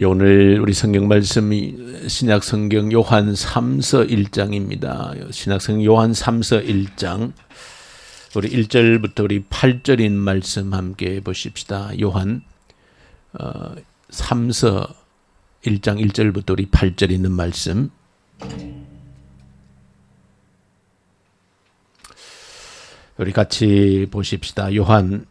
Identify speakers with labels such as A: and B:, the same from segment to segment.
A: 오늘 우리 성경 말씀이 신약 성경 요한 3서 1장입니다. 신약 성경 요한 3서 1장 우리 1절부터 우리 8절인 말씀 함께 보십시다. 요한 3서 1장 1절부터 우리 8절 있는 말씀. 우리 같이 보십시다. 요한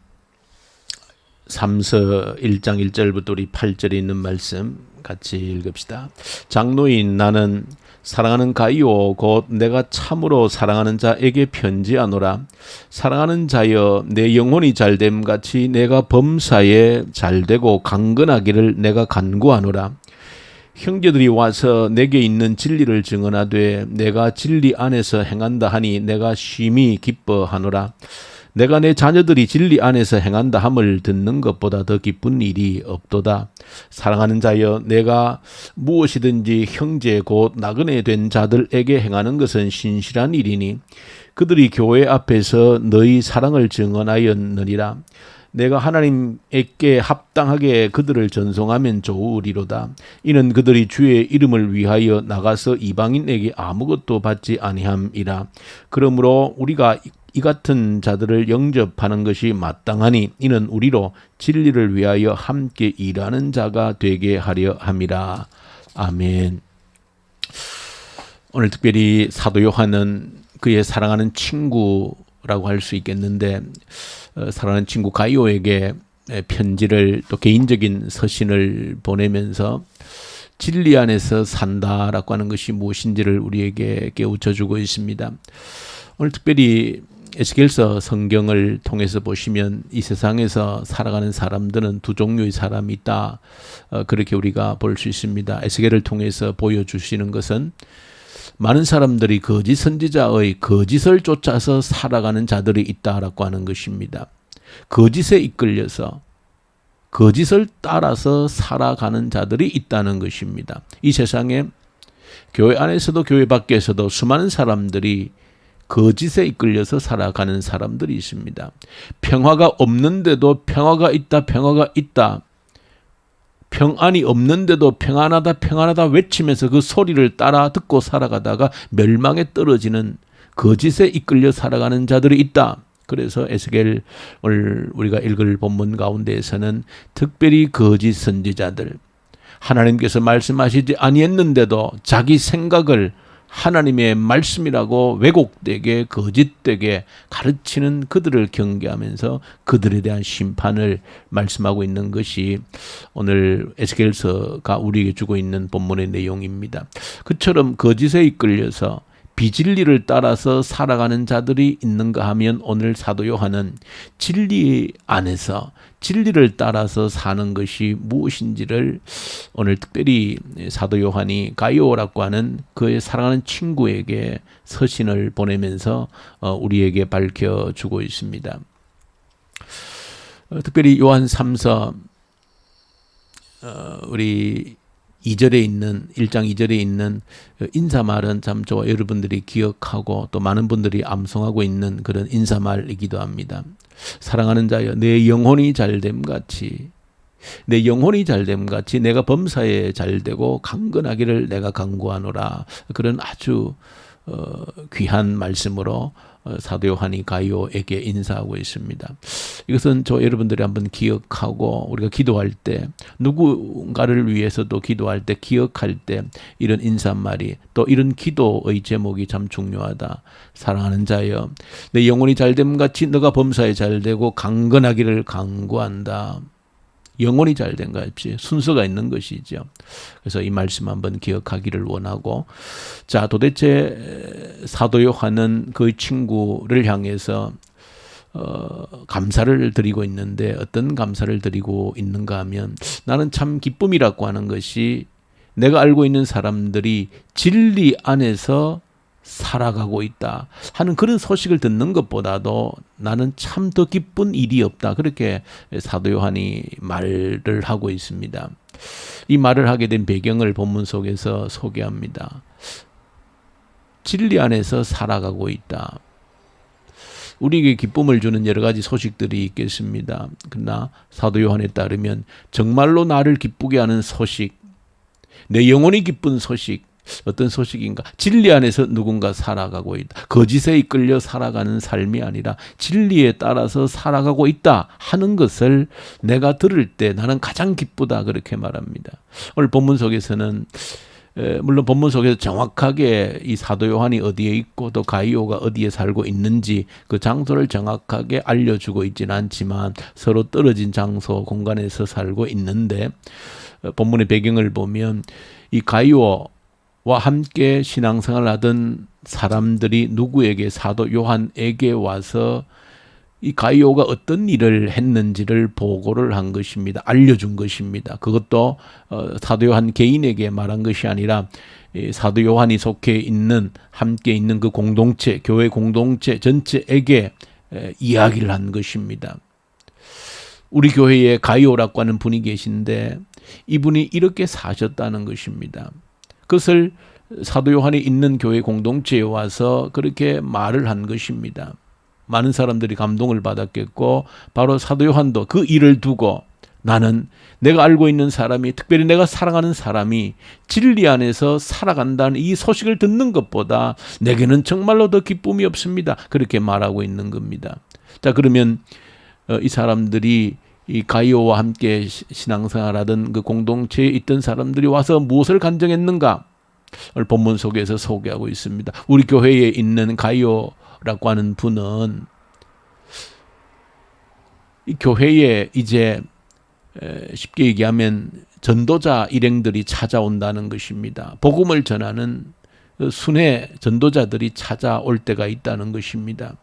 A: 3서 1장 1절부터 우리 8절에 있는 말씀 같이 읽읍시다. 장로인 나는 사랑하는 가이오 곧 내가 참으로 사랑하는 자에게 편지하노라. 사랑하는 자여 내 영혼이 잘됨 같이 내가 범사에 잘되고 강건하기를 내가 간구하노라. 형제들이 와서 내게 있는 진리를 증언하되 내가 진리 안에서 행한다 하니 내가 심히 기뻐하노라. 내가 내 자녀들이 진리 안에서 행한다 함을 듣는 것보다 더 기쁜 일이 없도다. 사랑하는 자여 내가 무엇이든지 형제 곧 나그네 된 자들에게 행하는 것은 신실한 일이니 그들이 교회 앞에서 너희 사랑을 증언하였느니라. 내가 하나님께 합당하게 그들을 전송하면 좋으리로다. 이는 그들이 주의 이름을 위하여 나가서 이방인에게 아무것도 받지 아니함이라. 그러므로 우리가 이 같은 자들을 영접하는 것이 마땅하니 이는 우리로 진리를 위하여 함께 일하는 자가 되게 하려 함이라. 아멘. 오늘 특별히 사도 요한은 그의 사랑하는 친구라고 할 수 있겠는데 사랑하는 친구 가이오에게 편지를 또 개인적인 서신을 보내면서 진리 안에서 산다라고 하는 것이 무엇인지를 우리에게 깨우쳐주고 있습니다. 오늘 특별히 에스겔서 성경을 통해서 보시면 이 세상에서 살아가는 사람들은 두 종류의 사람이 있다. 그렇게 우리가 볼 수 있습니다. 에스겔을 통해서 보여주시는 것은 많은 사람들이 거짓 선지자의 거짓을 쫓아서 살아가는 자들이 있다라고 하는 것입니다. 거짓에 이끌려서 거짓을 따라서 살아가는 자들이 있다는 것입니다. 이 세상에 교회 안에서도 교회 밖에서도 수많은 사람들이 거짓에 이끌려서 살아가는 사람들이 있습니다. 평화가 없는데도 평화가 있다, 평화가 있다. 평안이 없는데도 평안하다, 평안하다 외치면서 그 소리를 따라 듣고 살아가다가 멸망에 떨어지는 거짓에 이끌려 살아가는 자들이 있다. 그래서 에스겔을 우리가 읽을 본문 가운데에서는 특별히 거짓 선지자들, 하나님께서 말씀하시지 아니했는데도 자기 생각을 하나님의 말씀이라고 왜곡되게 거짓되게 가르치는 그들을 경계하면서 그들에 대한 심판을 말씀하고 있는 것이 오늘 에스겔서가 우리에게 주고 있는 본문의 내용입니다. 그처럼 거짓에 이끌려서 비진리를 따라서 살아가는 자들이 있는가 하면 오늘 사도 요한은 진리 안에서 진리를 따라서 사는 것이 무엇인지를 오늘 특별히 사도 요한이 가이오라고 하는 그의 사랑하는 친구에게 서신을 보내면서 우리에게 밝혀주고 있습니다. 특별히 요한 3서 우리 2절에 있는 1장 2절에 있는 인사말은 참 여러분들이 기억하고 또 많은 분들이 암송하고 있는 그런 인사말이기도 합니다. 사랑하는 자여 내 영혼이 잘됨 같이 내 영혼이 잘됨 같이 내가 범사에 잘되고 강건하기를 내가 간구하노라. 그런 아주 귀한 말씀으로 사도 요한이 가이오에게 인사하고 있습니다. 이것은 여러분들이 한번 기억하고 우리가 기도할 때 누군가를 위해서도 기도할 때 기억할 때 이런 인사말이 또 이런 기도의 제목이 참 중요하다. 사랑하는 자여 내 영혼이 잘됨 같이 너가 범사에 잘되고 강건하기를 간구한다. 영혼이 잘된 것이 순서가 있는 것이죠. 그래서 이 말씀 한번 기억하기를 원하고, 자, 도대체 사도 요한은 그 친구를 향해서 감사를 드리고 있는데 어떤 감사를 드리고 있는가 하면 나는 참 기쁨이라고 하는 것이 내가 알고 있는 사람들이 진리 안에서 살아가고 있다 하는 그런 소식을 듣는 것보다도 나는 참 더 기쁜 일이 없다. 그렇게 사도 요한이 말을 하고 있습니다. 이 말을 하게 된 배경을 본문 속에서 소개합니다. 진리 안에서 살아가고 있다. 우리에게 기쁨을 주는 여러 가지 소식들이 있겠습니다. 그러나 사도 요한에 따르면 정말로 나를 기쁘게 하는 소식, 내 영혼이 기쁜 소식, 어떤 소식인가? 진리 안에서 누군가 살아가고 있다. 거짓에 이끌려 살아가는 삶이 아니라 진리에 따라서 살아가고 있다 하는 것을 내가 들을 때 나는 가장 기쁘다, 그렇게 말합니다. 오늘 본문 속에서는 물론 본문 속에서 정확하게 이 사도 요한이 어디에 있고 또 가이오가 어디에 살고 있는지 그 장소를 정확하게 알려주고 있지는 않지만 서로 떨어진 장소, 공간에서 살고 있는데, 본문의 배경을 보면 이 가이오와 함께 신앙생활을 하던 사람들이 누구에게, 사도 요한에게 와서 이 가이오가 어떤 일을 했는지를 보고를 한 것입니다. 알려준 것입니다. 그것도 사도 요한 개인에게 말한 것이 아니라 사도 요한이 속해 있는, 함께 있는 그 공동체, 교회 공동체 전체에게 이야기를 한 것입니다. 우리 교회에 가이오라고 하는 분이 계신데 이분이 이렇게 사셨다는 것입니다. 그것을 사도 요한이 있는 교회 공동체에 와서 그렇게 말을 한 것입니다. 많은 사람들이 감동을 받았겠고, 바로 사도 요한도 그 일을 두고 나는 내가 알고 있는 사람이, 특별히 내가 사랑하는 사람이 진리 안에서 살아간다는 이 소식을 듣는 것보다 내게는 정말로 더 기쁨이 없습니다, 그렇게 말하고 있는 겁니다. 자, 그러면 이 사람들이 이 가이오와 함께 신앙생활하던 그 공동체에 있던 사람들이 와서 무엇을 간증했는가? 오늘 본문 속에서 소개하고 있습니다. 우리 교회에 있는 가이오라고 하는 분은 이 교회에 이제 쉽게 얘기하면 전도자 일행들이 찾아온다는 것입니다. 복음을 전하는 순회 전도자들이 찾아올 때가 있다는 것입니다.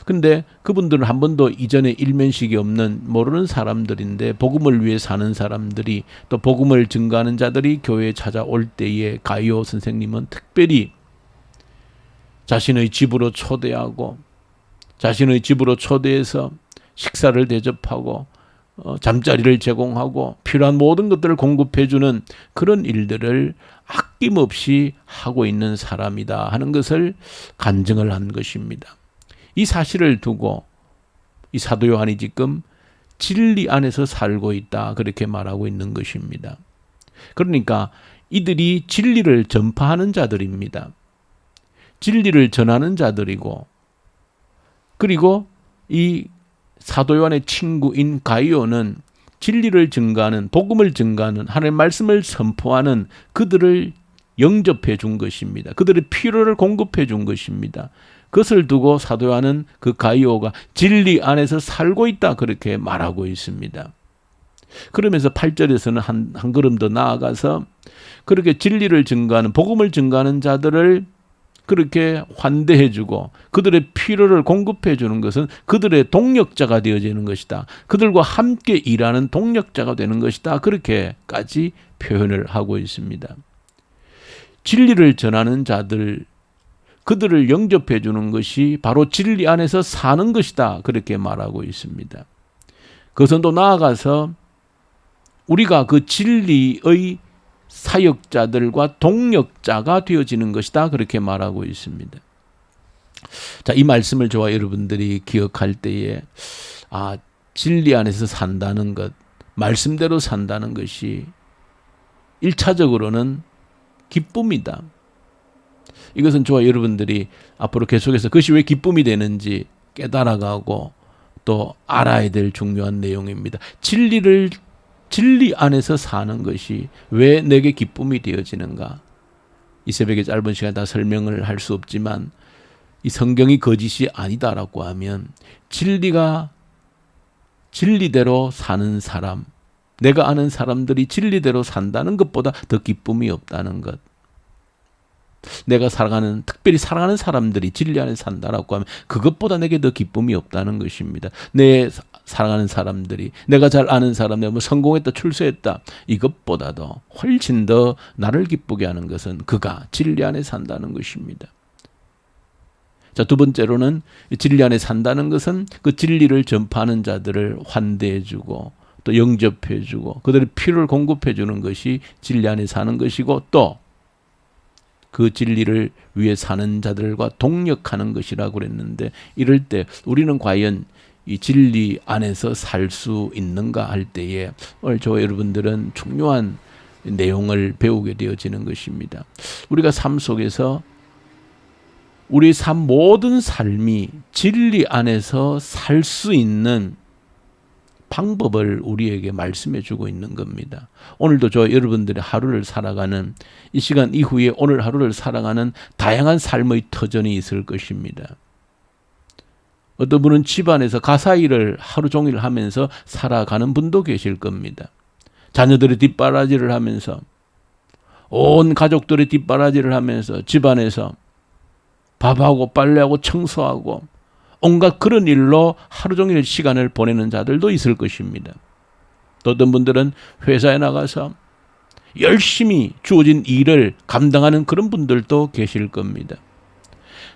A: 근데 그분들은 한 번도 이전에 일면식이 없는 모르는 사람들인데, 복음을 위해 사는 사람들이, 또 복음을 증거하는 자들이 교회에 찾아올 때에 가이오 선생님은 특별히 자신의 집으로 초대하고, 자신의 집으로 초대해서 식사를 대접하고 잠자리를 제공하고 필요한 모든 것들을 공급해주는 그런 일들을 아낌없이 하고 있는 사람이다 하는 것을 간증을 한 것입니다. 이 사실을 두고 이 사도 요한이 지금 진리 안에서 살고 있다, 그렇게 말하고 있는 것입니다. 그러니까 이들이 진리를 전파하는 자들입니다. 진리를 전하는 자들이고, 그리고 이 사도 요한의 친구인 가이오는 진리를 증거하는, 복음을 증거하는, 하나님의 말씀을 선포하는 그들을 영접해 준 것입니다. 그들의 필요를 공급해 준 것입니다. 그것을 두고 사도 요한은 그 가이오가 진리 안에서 살고 있다, 그렇게 말하고 있습니다. 그러면서 8절에서는 한 걸음 더 나아가서 그렇게 진리를 증거하는, 복음을 증거하는 자들을 그렇게 환대해주고 그들의 필요를 공급해주는 것은 그들의 동력자가 되어지는 것이다. 그들과 함께 일하는 동력자가 되는 것이다. 그렇게까지 표현을 하고 있습니다. 진리를 전하는 자들, 그들을 영접해주는 것이 바로 진리 안에서 사는 것이다, 그렇게 말하고 있습니다. 그것은 또 나아가서 우리가 그 진리의 사역자들과 동력자가 되어지는 것이다, 그렇게 말하고 있습니다. 자, 이 말씀을 저와 여러분들이 기억할 때에 진리 안에서 산다는 것, 말씀대로 산다는 것이 1차적으로는 기쁨이다. 이것은 저와 여러분들이 앞으로 계속해서 그것이 왜 기쁨이 되는지 깨달아가고 또 알아야 될 중요한 내용입니다. 진리 안에서 사는 것이 왜 내게 기쁨이 되어지는가? 이 새벽에 짧은 시간 다 설명을 할 수 없지만, 이 성경이 거짓이 아니다라고 하면 진리대로 사는 사람, 내가 아는 사람들이 진리대로 산다는 것보다 더 기쁨이 없다는 것. 내가 특별히 사랑하는 사람들이 진리 안에 산다라고 하면 그것보다 내게 더 기쁨이 없다는 것입니다. 내 사랑하는 사람들이, 내가 잘 아는 사람, 내가 성공했다, 출세했다, 이것보다도 훨씬 더 나를 기쁘게 하는 것은 그가 진리 안에 산다는 것입니다. 자, 두 번째로는 진리 안에 산다는 것은 그 진리를 전파하는 자들을 환대해주고 또 영접해주고 그들의 필요를 공급해주는 것이 진리 안에 사는 것이고, 또 그 진리를 위해 사는 자들과 동력하는 것이라고 그랬는데, 이럴 때 우리는 과연 이 진리 안에서 살 수 있는가 할 때에 오늘 저와 여러분들은 중요한 내용을 배우게 되어지는 것입니다. 우리가 삶 속에서 우리 삶 모든 삶이 진리 안에서 살 수 있는 방법을 우리에게 말씀해 주고 있는 겁니다. 오늘도 저 여러분들의 하루를 살아가는 이 시간 이후에 오늘 하루를 살아가는 다양한 삶의 터전이 있을 것입니다. 어떤 분은 집안에서 가사일을 하루 종일 하면서 살아가는 분도 계실 겁니다. 자녀들의 뒷바라지를 하면서 온 가족들의 뒷바라지를 하면서 집안에서 밥하고 빨래하고 청소하고 온갖 그런 일로 하루 종일 시간을 보내는 자들도 있을 것입니다. 또 어떤 분들은 회사에 나가서 열심히 주어진 일을 감당하는 그런 분들도 계실 겁니다.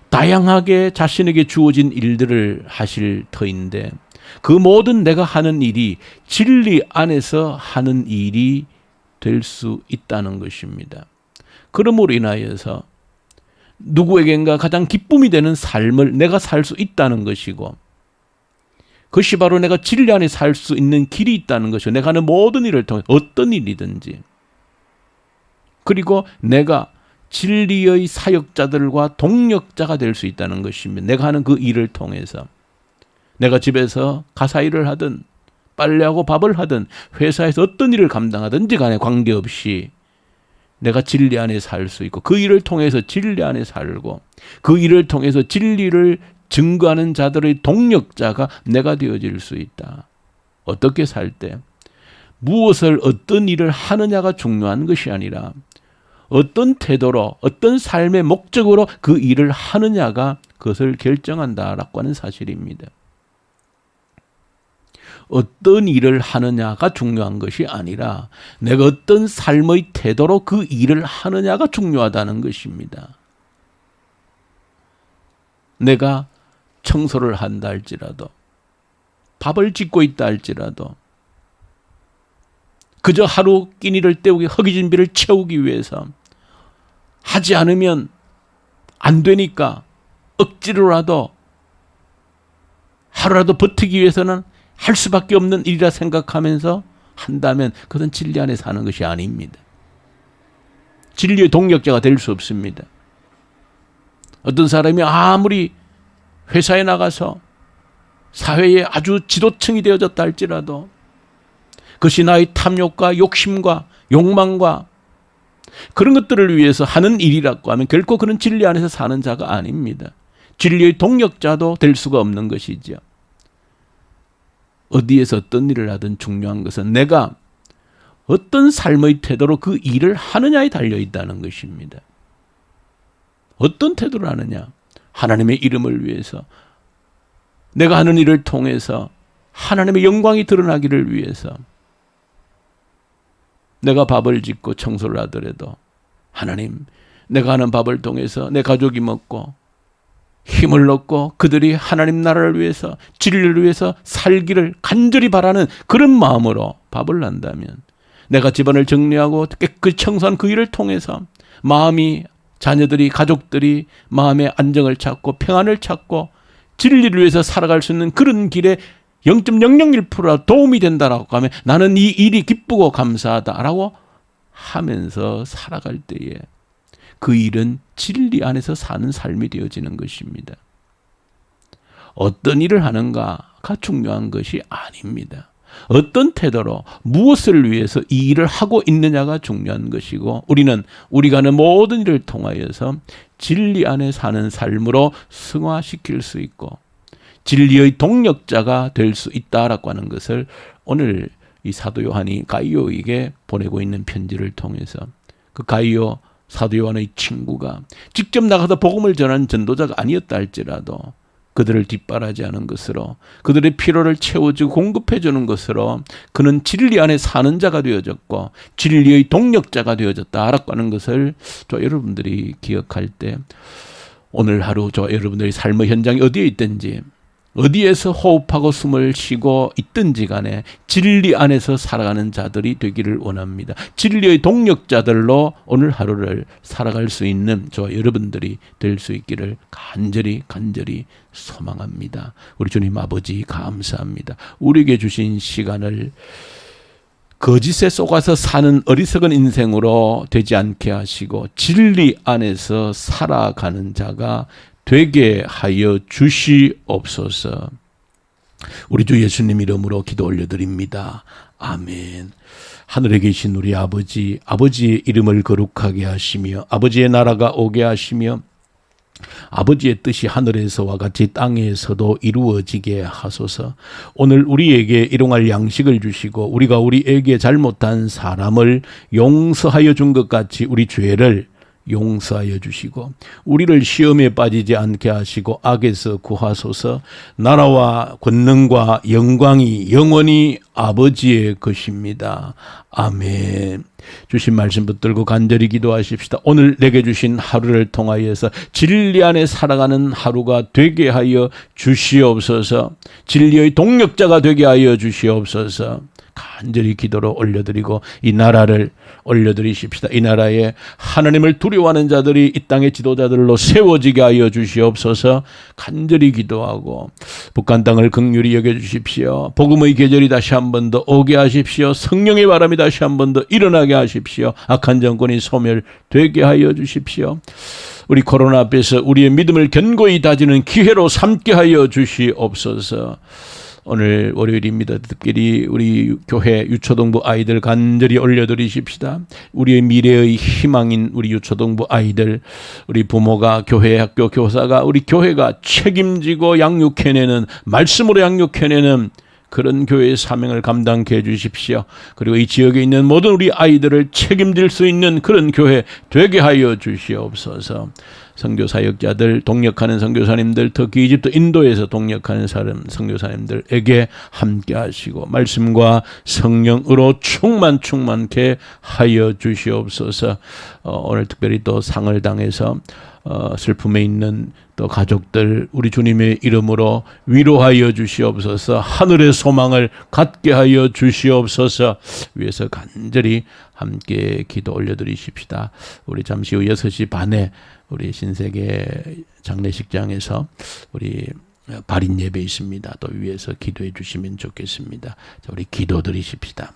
A: 다양하게 자신에게 주어진 일들을 하실 터인데 그 모든 내가 하는 일이 진리 안에서 하는 일이 될 수 있다는 것입니다. 그러므로 인하여서 누구에겐가 가장 기쁨이 되는 삶을 내가 살 수 있다는 것이고 그것이 바로 내가 진리 안에 살 수 있는 길이 있다는 것이고 내가 하는 모든 일을 통해 어떤 일이든지 그리고 내가 진리의 사역자들과 동력자가 될 수 있다는 것입니다. 내가 하는 그 일을 통해서 내가 집에서 가사일을 하든 빨래하고 밥을 하든 회사에서 어떤 일을 감당하든지 간에 관계없이 내가 진리 안에 살 수 있고 그 일을 통해서 진리 안에 살고 그 일을 통해서 진리를 증거하는 자들의 동력자가 내가 되어질 수 있다. 어떻게 살 때 무엇을 어떤 일을 하느냐가 중요한 것이 아니라 어떤 태도로 어떤 삶의 목적으로 그 일을 하느냐가 그것을 결정한다라고 하는 사실입니다. 어떤 일을 하느냐가 중요한 것이 아니라 내가 어떤 삶의 태도로 그 일을 하느냐가 중요하다는 것입니다. 내가 청소를 한다 할지라도 밥을 짓고 있다 할지라도 그저 하루 끼니를 때우기 허기진 비를 채우기 위해서 하지 않으면 안 되니까 억지로라도 하루라도 버티기 위해서는 할 수밖에 없는 일이라 생각하면서 한다면 그것은 진리 안에 사는 것이 아닙니다. 진리의 동력자가 될 수 없습니다. 어떤 사람이 아무리 회사에 나가서 사회에 아주 지도층이 되어졌다 할지라도 그것이 나의 탐욕과 욕심과 욕망과 그런 것들을 위해서 하는 일이라고 하면 결코 그런 진리 안에서 사는 자가 아닙니다. 진리의 동력자도 될 수가 없는 것이죠. 어디에서 어떤 일을 하든 중요한 것은 내가 어떤 삶의 태도로 그 일을 하느냐에 달려있다는 것입니다. 어떤 태도를 하느냐? 하나님의 이름을 위해서 내가 하는 일을 통해서 하나님의 영광이 드러나기를 위해서 내가 밥을 짓고 청소를 하더라도 하나님 내가 하는 밥을 통해서 내 가족이 먹고 힘을 얻고 그들이 하나님 나라를 위해서 진리를 위해서 살기를 간절히 바라는 그런 마음으로 밥을 한다면 내가 집안을 정리하고 깨끗이 청소한 그 일을 통해서 마음이 자녀들이 가족들이 마음의 안정을 찾고 평안을 찾고 진리를 위해서 살아갈 수 있는 그런 길에 0.001% 도움이 된다라고 하면 나는 이 일이 기쁘고 감사하다라고 하면서 살아갈 때에 그 일은 진리 안에서 사는 삶이 되어지는 것입니다. 어떤 일을 하는가가 중요한 것이 아닙니다. 어떤 태도로 무엇을 위해서 이 일을 하고 있느냐가 중요한 것이고 우리는 우리가 하는 모든 일을 통하여서 진리 안에 사는 삶으로 승화시킬 수 있고 진리의 동력자가 될 수 있다라고 하는 것을 오늘 이 사도 요한이 가이오에게 보내고 있는 편지를 통해서 그 가이오 사도 요한의 친구가 직접 나가서 복음을 전하는 전도자가 아니었다 할지라도 그들을 뒷바라지하는 것으로 그들의 필요를 채워주고 공급해주는 것으로 그는 진리 안에 사는 자가 되어졌고 진리의 동력자가 되어졌다라고 하는 것을 저 여러분들이 기억할 때 오늘 하루 저 여러분들의 삶의 현장이 어디에 있든지 어디에서 호흡하고 숨을 쉬고 있든지 간에 진리 안에서 살아가는 자들이 되기를 원합니다. 진리의 동력자들로 오늘 하루를 살아갈 수 있는 저 여러분들이 될 수 있기를 간절히 소망합니다. 우리 주님 아버지 감사합니다. 우리에게 주신 시간을 거짓에 속아서 사는 어리석은 인생으로 되지 않게 하시고 진리 안에서 살아가는 자가 되게 하여 주시옵소서. 우리 주 예수님 이름으로 기도 올려드립니다. 아멘. 하늘에 계신 우리 아버지, 아버지의 이름을 거룩하게 하시며 아버지의 나라가 오게 하시며 아버지의 뜻이 하늘에서와 같이 땅에서도 이루어지게 하소서. 오늘 우리에게 일용할 양식을 주시고 우리가 우리에게 잘못한 사람을 용서하여 준 것 같이 우리 죄를 용서하여 주시고 우리를 시험에 빠지지 않게 하시고 악에서 구하소서. 나라와 권능과 영광이 영원히 아버지의 것입니다. 아멘. 주신 말씀 붙들고 간절히 기도하십시다. 오늘 내게 주신 하루를 통하여서 진리 안에 살아가는 하루가 되게 하여 주시옵소서. 진리의 동력자가 되게 하여 주시옵소서. 간절히 기도로 올려드리고 이 나라를 올려드리십시다. 이 나라에 하나님을 두려워하는 자들이 이 땅의 지도자들로 세워지게 하여 주시옵소서. 간절히 기도하고 북한 땅을 긍휼히 여겨주십시오. 복음의 계절이 다시 한 번 더 오게 하십시오. 성령의 바람이 다시 한 번 더 일어나게 하십시오. 악한 정권이 소멸되게 하여 주십시오. 우리 코로나 앞에서 우리의 믿음을 견고히 다지는 기회로 삼게 하여 주시옵소서. 오늘 월요일입니다. 특별히 우리 교회 유초동부 아이들 간절히 올려드리십시다. 우리의 미래의 희망인 우리 유초동부 아이들, 우리 부모가, 교회, 학교, 교사가, 우리 교회가 책임지고 양육해내는, 말씀으로 양육해내는 그런 교회의 사명을 감당케 해주십시오. 그리고 이 지역에 있는 모든 우리 아이들을 책임질 수 있는 그런 교회 되게 하여 주시옵소서. 선교사역자들, 동역하는 선교사님들, 특히 이집트 인도에서 동역하는 선교사님들에게 함께 하시고 말씀과 성령으로 충만케 하여 주시옵소서. 오늘 특별히 또 상을 당해서 슬픔에 있는 또 가족들 우리 주님의 이름으로 위로하여 주시옵소서. 하늘의 소망을 갖게 하여 주시옵소서. 위에서 간절히 함께 기도 올려드리십시다. 우리 잠시 후 6시 반에 우리 신세계 장례식장에서 우리 발인 예배 있습니다. 또 위에서 기도해 주시면 좋겠습니다. 자, 우리 기도 드리십시다.